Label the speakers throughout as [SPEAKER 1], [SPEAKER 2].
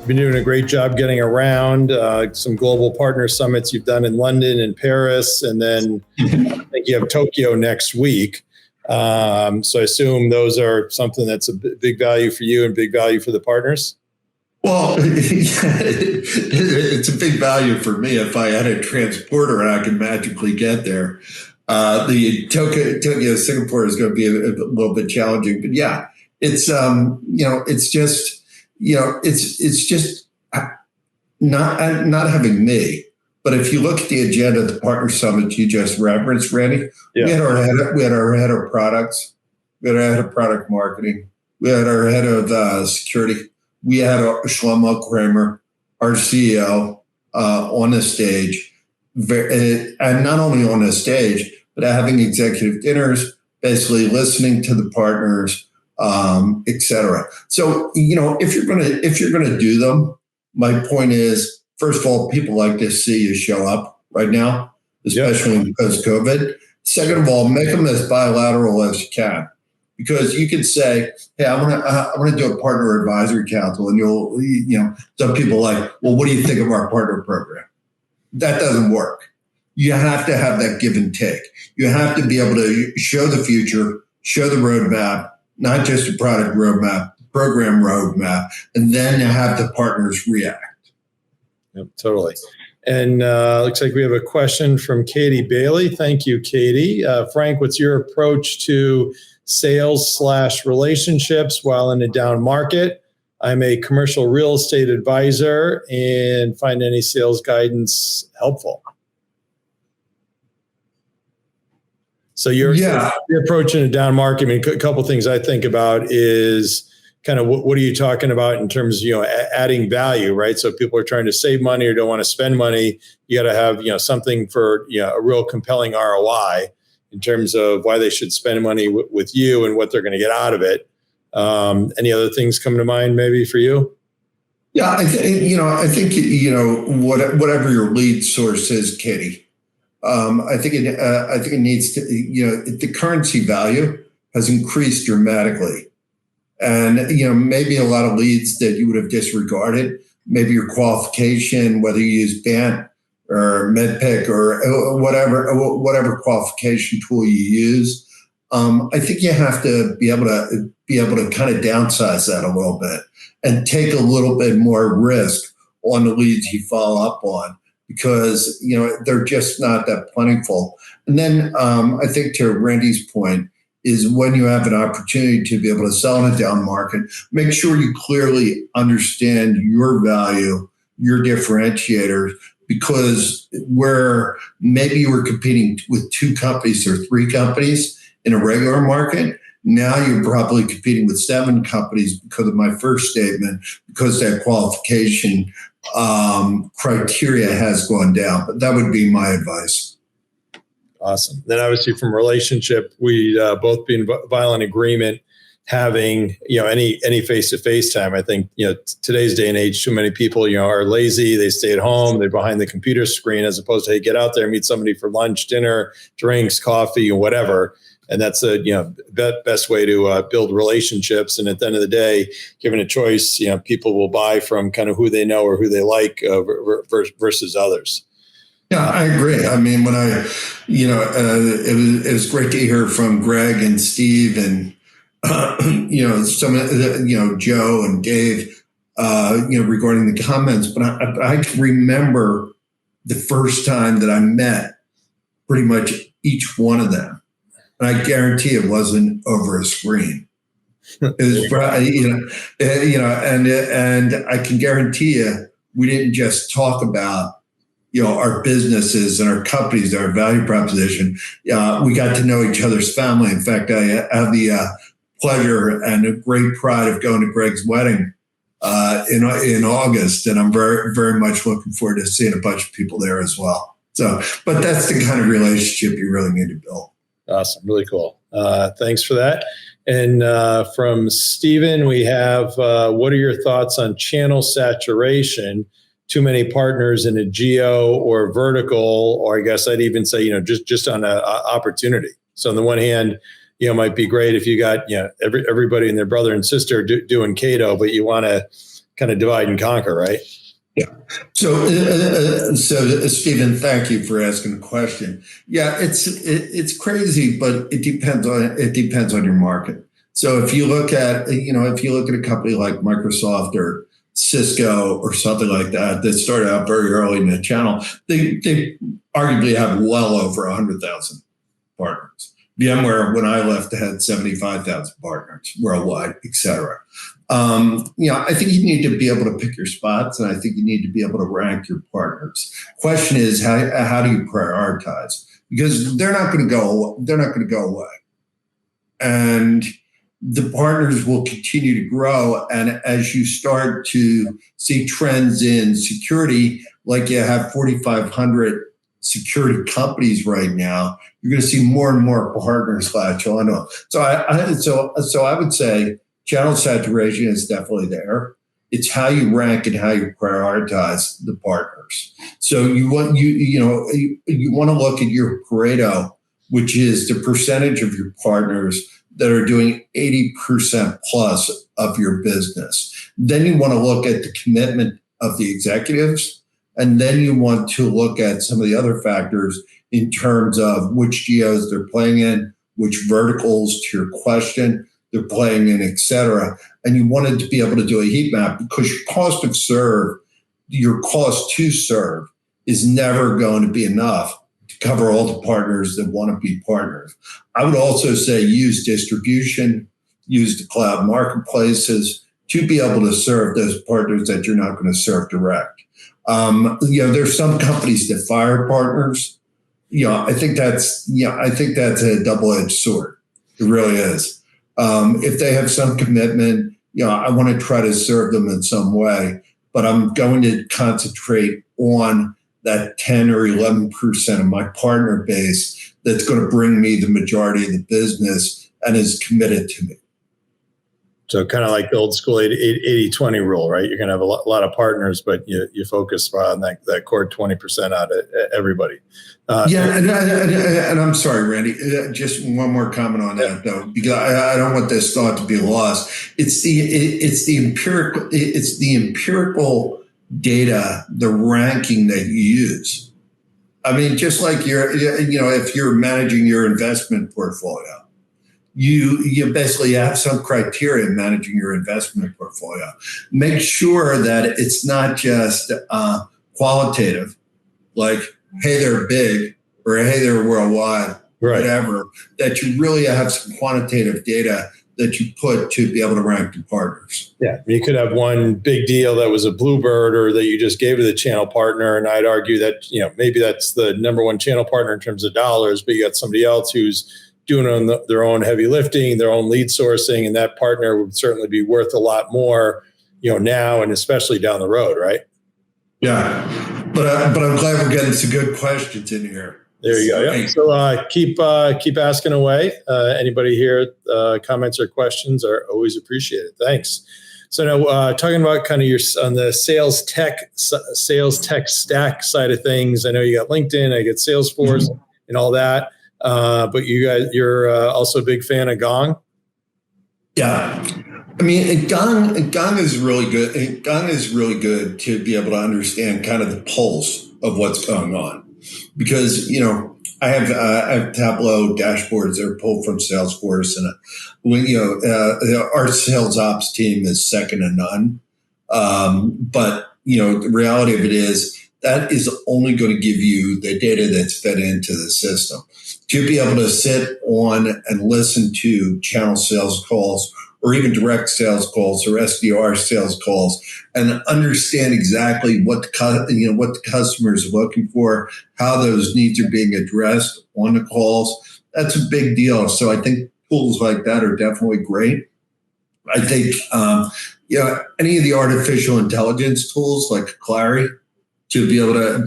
[SPEAKER 1] You've been doing a great job getting around. Some global partner summits you've done in London and Paris, and then I think you have Tokyo next week. So I assume those are something that's a big value for you and big value for the partners.
[SPEAKER 2] Well, it's a big value for me if I had a transporter and I could magically get there. The Tokyo, Singapore is going to be a little bit challenging, but yeah, it's just not having me. But if you look at the agenda of the partner summit you just referenced, Randy, we had our head of products, we had our head of product marketing, we had our head of security, we had Shlomo Kramer, our CEO, on the stage, and not only on the stage, but having executive dinners, basically listening to the partners, et cetera. So, if you're gonna do them, my point is, first of all, people like to see you show up right now, especially post-COVID. Second of all, make them as bilateral as you can, because you could say, "Hey, I want to do a partner advisory council," and some people are like, "Well, what do you think of our partner program?" That doesn't work. You have to have that give and take. You have to be able to show the future, show the roadmap, not just a product roadmap, program roadmap, and then have the partners react.
[SPEAKER 1] Yep, totally. And looks like we have a question from Katie Bailey. Thank you, Katie. Frank, what's your approach to sales/relationships while in a down market? I'm a commercial real estate advisor and find any sales guidance helpful. So your approach in a down market, I mean, a couple of things I think about is kind of what are you talking about in terms of, adding value, right? So people are trying to save money or don't want to spend money. You got to have, something for, a real compelling ROI in terms of why they should spend money with you and what they're going to get out of it. Any other things come to mind maybe for you?
[SPEAKER 2] Yeah, I think whatever your lead source is, Katie, I think it needs to, the currency value has increased dramatically. And, maybe a lot of leads that you would have disregarded, maybe your qualification, whether you use BANT or MedPick or whatever qualification tool you use. I think you have to be able to kind of downsize that a little bit and take a little bit more risk on the leads you follow up on, because, they're just not that plentiful. And then I think to Randy's point is when you have an opportunity to be able to sell in a down market, make sure you clearly understand your value, your differentiators, because where maybe you were competing with 2 companies or 3 companies in a regular market, now you're probably competing with 7 companies because of my first statement, because that qualification criteria has gone down. But that would be my advice.
[SPEAKER 1] Awesome. Then obviously from relationship, we both be in violent agreement having, any face-to-face time. I think, today's day and age, too many people, are lazy. They stay at home. They're behind the computer screen, as opposed to, hey, get out there, meet somebody for lunch, dinner, drinks, coffee, or whatever. And that's a, best way to build relationships. And at the end of the day, given a choice, people will buy from kind of who they know or who they like versus others.
[SPEAKER 2] Yeah, I agree. I mean, when it was great to hear from Greg and Steve and, some, Joe and Dave, regarding the comments. But I can remember the first time that I met pretty much each one of them. And I guarantee it wasn't over a screen. It was, and I can guarantee you, we didn't just talk about, our businesses and our companies, our value proposition. We got to know each other's family. In fact, I have the pleasure and a great pride of going to Greg's wedding in August, and I'm very, very much looking forward to seeing a bunch of people there as well. So, but that's the kind of relationship you really need to build.
[SPEAKER 1] Awesome. Really cool. Thanks for that. And from Stephen, we have, what are your thoughts on channel saturation? Too many partners in a geo or vertical, or I guess I'd even say, just on an opportunity. So on the one hand, it might be great if you got, everybody and their brother and sister doing Cato, but you want to kind of divide and conquer, right?
[SPEAKER 2] Yeah. So Stephen, thank you for asking the question. Yeah, it's crazy, but it depends on your market. So if you look at a company like Microsoft or Cisco or something like that started out very early in the channel, they arguably have well over 100,000 partners. VMware, when I left, had 75,000 partners worldwide, et cetera. I think you need to be able to pick your spots, and I think you need to be able to rank your partners. Question is, how do you prioritize? Because they're not going to go away, and the partners will continue to grow. And as you start to see trends in security, like you have 4,500 security companies right now, you're going to see more and more partners latch on to them. So I would say channel saturation is definitely there. It's how you rank and how you prioritize the partners. So you want to look at your Pareto, which is the percentage of your partners that are doing 80% plus of your business. Then you want to look at the commitment of the executives. And then you want to look at some of the other factors in terms of which geos they're playing in, which verticals, to your question, they're playing in, et cetera. And you wanted to be able to do a heat map, because your cost to serve is never going to be enough to cover all the partners that want to be partners. I would also say use distribution, use the cloud marketplaces to be able to serve those partners that you're not going to serve direct. There's some companies that fire partners. I think that's a double-edged sword. It really is. If they have some commitment, I want to try to serve them in some way, but I'm going to concentrate on that 10 or 11% of my partner base that's going to bring me the majority of the business and is committed to me.
[SPEAKER 1] So kind of like the old school 80-20 rule, right? You're going to have a lot of partners, but you focus on that core 20% out of everybody.
[SPEAKER 2] And I'm sorry, Randy, just one more comment on that, though, because I don't want this thought to be lost. It's the empirical data, the ranking that you use. I mean, just like if you're managing your investment portfolio, you basically have some criteria in managing your investment portfolio. Make sure that it's not just qualitative, like, hey, they're big, or hey, they're worldwide, right, whatever, that you really have some quantitative data that you put to be able to rank the partners.
[SPEAKER 1] Yeah, you could have one big deal that was a bluebird, or that you just gave to the channel partner, and I'd argue that maybe that's the number one channel partner in terms of dollars, but you got somebody else who's doing their own heavy lifting, their own lead sourcing, and that partner would certainly be worth a lot more, now and especially down the road, right?
[SPEAKER 2] Yeah, but I'm glad we're getting some good questions in here.
[SPEAKER 1] There you go. Yeah. So keep asking away. Anybody here, comments or questions are always appreciated. Thanks. So now talking about kind of on the sales tech stack side of things. I know you got LinkedIn, I get Salesforce, and all that. But you're also a big fan of Gong.
[SPEAKER 2] Yeah, I mean, Gong is really good. Gong is really good to be able to understand kind of the pulse of what's going on, because I have Tableau dashboards that are pulled from Salesforce, and our sales ops team is second to none. But the reality of it is that is only going to give you the data that's fed into the system. To be able to sit on and listen to channel sales calls, or even direct sales calls, or SDR sales calls, and understand exactly what the customer is looking for, how those needs are being addressed on the calls, that's a big deal. So I think tools like that are definitely great. I think any of the artificial intelligence tools like Clary, to be able to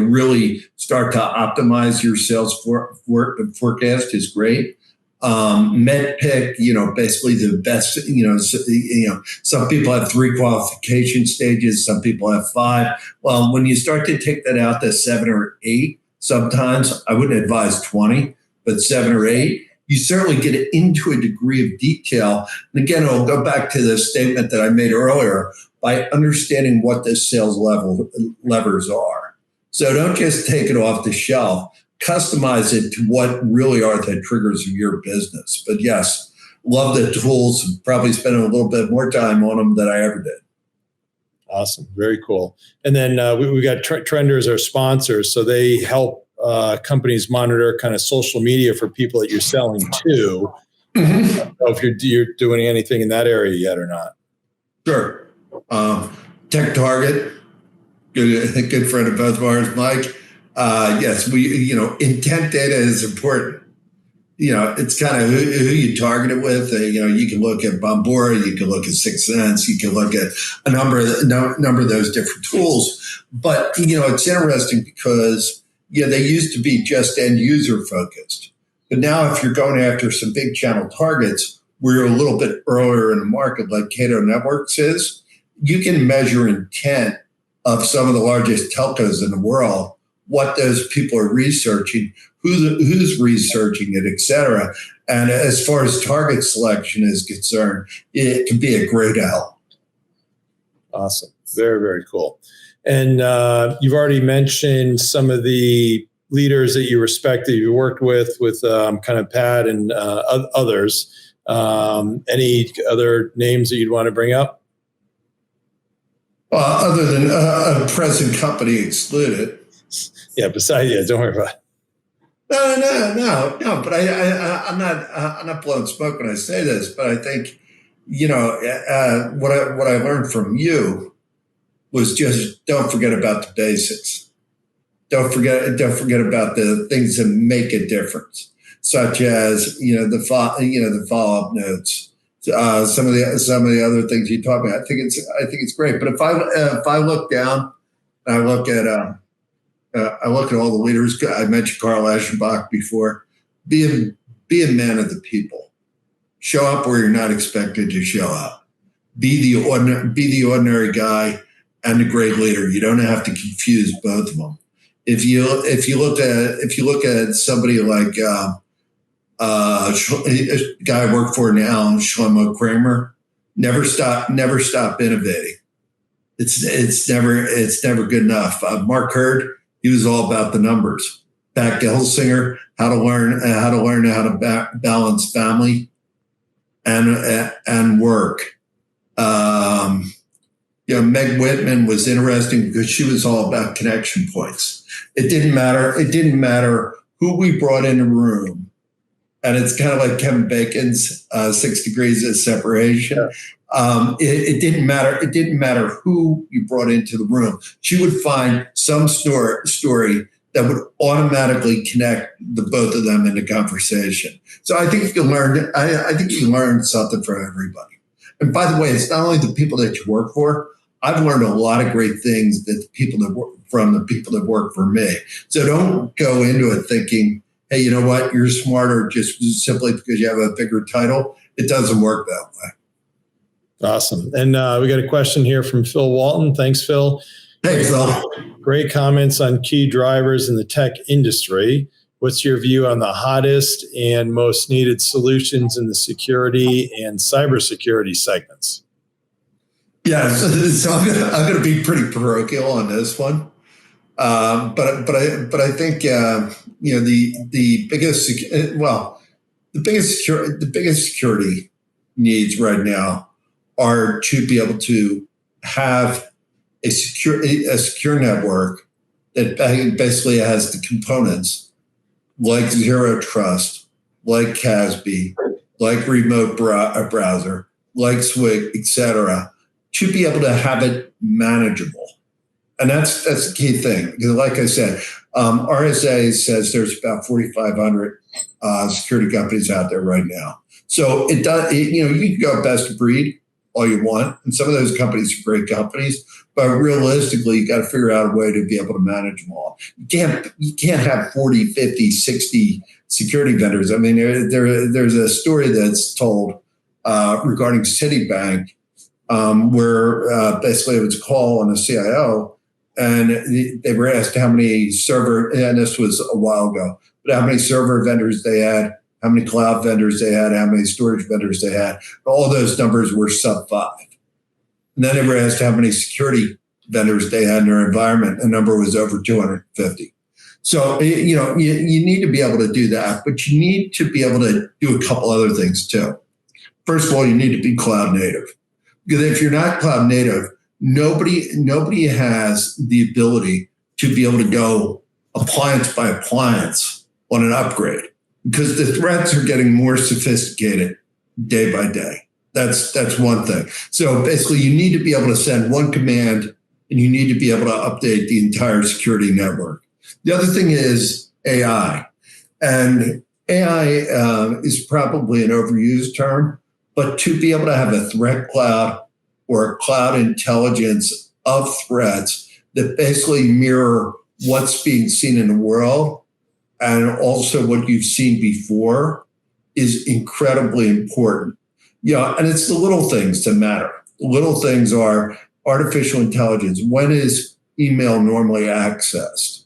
[SPEAKER 2] really start to optimize your sales forecast is great. MedPick, basically the best. Some people have 3 qualification stages, some people have 5. Well, when you start to take that out to 7 or 8, sometimes I wouldn't advise 20, but 7 or 8, You certainly get into a degree of detail. And again, I'll go back to the statement that I made earlier by understanding what those sales levers are. So don't just take it off the shelf. Customize it to what really are the triggers of your business. But yes, love the tools. Probably spending a little bit more time on them than I ever did.
[SPEAKER 1] Awesome. Very cool. And then we got Trender as our sponsors. So they help companies monitor kind of social media for people that you're selling to. I don't know if you're doing anything in that area yet or not.
[SPEAKER 2] Sure. Tech Target, good friend of both of ours, Mike. Yes, intent data is important. It's kind of who you target it with. You can look at Bombora, you can look at Sixth Sense, you can look at a number of those different tools. But, it's interesting because, they used to be just end user focused. But now if you're going after some big channel targets, where you're a little bit earlier in the market, like Cato Networks is, you can measure intent of some of the largest telcos in the world, what those people are researching, who's researching it, et cetera. And as far as target selection is concerned, it can be a great help.
[SPEAKER 1] Awesome. Very, very cool. And you've already mentioned some of the leaders that you respect, that you worked with kind of Pat and others. Any other names that you'd want to bring up?
[SPEAKER 2] Other than a present company excluded.
[SPEAKER 1] Yeah, don't worry about it.
[SPEAKER 2] No. But I'm not blowing smoke when I say this. But I think, what I learned from you was just don't forget about the basics. Don't forget about the things that make a difference, such as the follow-up notes. Some of the other things you talk about. I think it's great. But if I look down, and I look at all the leaders. I mentioned Carl Aschenbach before. Be a man of the people. Show up where you're not expected to show up. Be the ordinary guy and the great leader. You don't have to confuse both of them. If you look at somebody like a guy I work for now, Shlomo Kramer, never stop innovating. It's never good enough. Mark Hurd, he was all about the numbers. Pat Gelsinger, how to learn how to balance family and work. Meg Whitman was interesting because she was all about connection points. It didn't matter who we brought in the room. And it's kind of like Kevin Bacon's 6 degrees of separation. Yeah. It didn't matter. It didn't matter who you brought into the room. She would find some story that would automatically connect the both of them in the conversation. So I think you learn. I think you learn something from everybody. And by the way, it's not only the people that you work for. I've learned a lot of great things from the people that work for me. So don't go into it thinking, hey, you know what? You're smarter just simply because you have a bigger title. It doesn't work that way.
[SPEAKER 1] Awesome. And we got a question here from Phil Walton. Thanks, Phil.
[SPEAKER 2] Thanks, Phil.
[SPEAKER 1] Great comments on key drivers in the tech industry. What's your view on the hottest and most needed solutions in the security and cybersecurity segments?
[SPEAKER 2] Yeah, so I'm going to be pretty parochial on this one. But I think the biggest security needs right now are to be able to have a secure network that basically has the components like Zero Trust, like CASB, like remote browser, like Swig, etc., to be able to have it manageable. And that's the key thing. Because like I said, RSA says there's about 4,500 security companies out there right now. So you can go best of breed all you want. And some of those companies are great companies, but realistically, you got to figure out a way to be able to manage them all. You can't have 40, 50, 60 security vendors. I mean, there's a story that's told regarding Citibank where basically it was a call on a CIO, and they were asked how many server, and this was a while ago, but how many server vendors they had, how many cloud vendors they had, how many storage vendors they had. All those numbers were sub 5. And then they were asked how many security vendors they had in their environment. The number was over 250. So, you need to be able to do that, but you need to be able to do a couple other things too. First of all, you need to be cloud native. Because if you're not cloud native, nobody has the ability to be able to go appliance by appliance on an upgrade, because the threats are getting more sophisticated day by day. That's one thing. So basically, you need to be able to send one command, and you need to be able to update the entire security network. The other thing is AI. And AI is probably an overused term, but to be able to have a threat cloud or a cloud intelligence of threats that basically mirror what's being seen in the world and also what you've seen before is incredibly important. And it's the little things that matter. The little things are artificial intelligence. When is email normally accessed?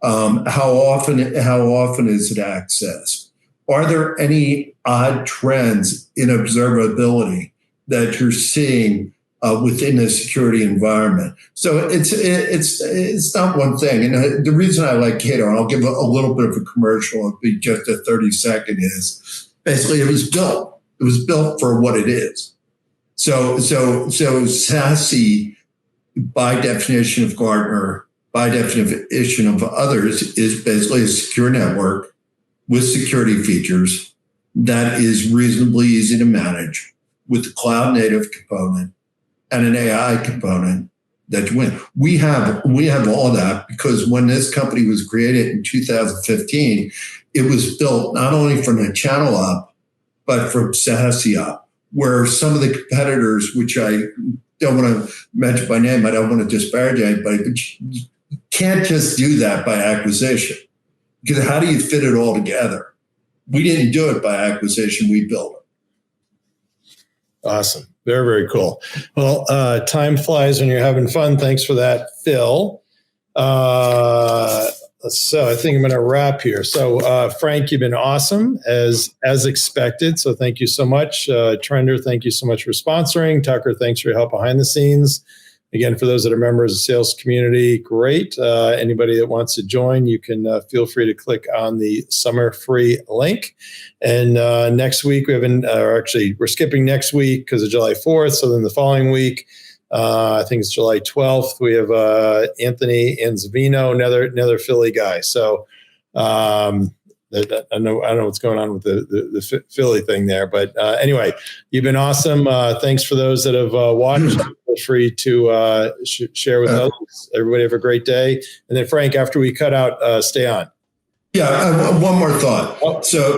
[SPEAKER 2] How often is it accessed? Are there any odd trends in observability that you're seeing within a security environment? So it's not one thing. And the reason I like Cato, and I'll give a little bit of a commercial, it'll be just a 30-second, is basically it was built. It was built for what it is. So SASE, by definition of Gartner, by definition of others, is basically a secure network with security features that is reasonably easy to manage with a cloud native component and an AI component that you win. We have all that because when this company was created in 2015, it was built not only from the channel up, but from SASE up, where some of the competitors, which I don't want to mention by name, I don't want to disparage anybody, but you can't just do that by acquisition. Because how do you fit it all together? We didn't do it by acquisition, we built it.
[SPEAKER 1] Awesome. Very, very cool. Well, time flies when you're having fun. Thanks for that, Phil. So I think I'm going to wrap here. So Frank, you've been awesome as expected. So thank you so much. Trender, thank you so much for sponsoring. Tucker, thanks for your help behind the scenes. Again, for those that are members of the sales community, great. Anybody that wants to join, you can feel free to click on the summer free link. And next week, we're skipping next week because of July 4th. So then the following week, I think it's July 12th, we have Anthony Anzavino, another Philly guy. So I don't know what's going on with the Philly thing there. But anyway, you've been awesome. Thanks for those that have watched. Feel free to share with others. Everybody have a great day. And then Frank, after we cut out, stay on.
[SPEAKER 2] Yeah, one more thought. Oh. So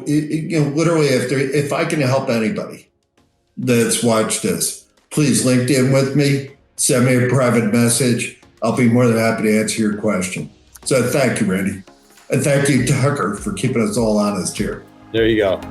[SPEAKER 2] literally, if I can help anybody that's watched this, please LinkedIn with me, send me a private message. I'll be more than happy to answer your question. So thank you, Randy. And thank you, Tucker, for keeping us all honest here.
[SPEAKER 1] There you go.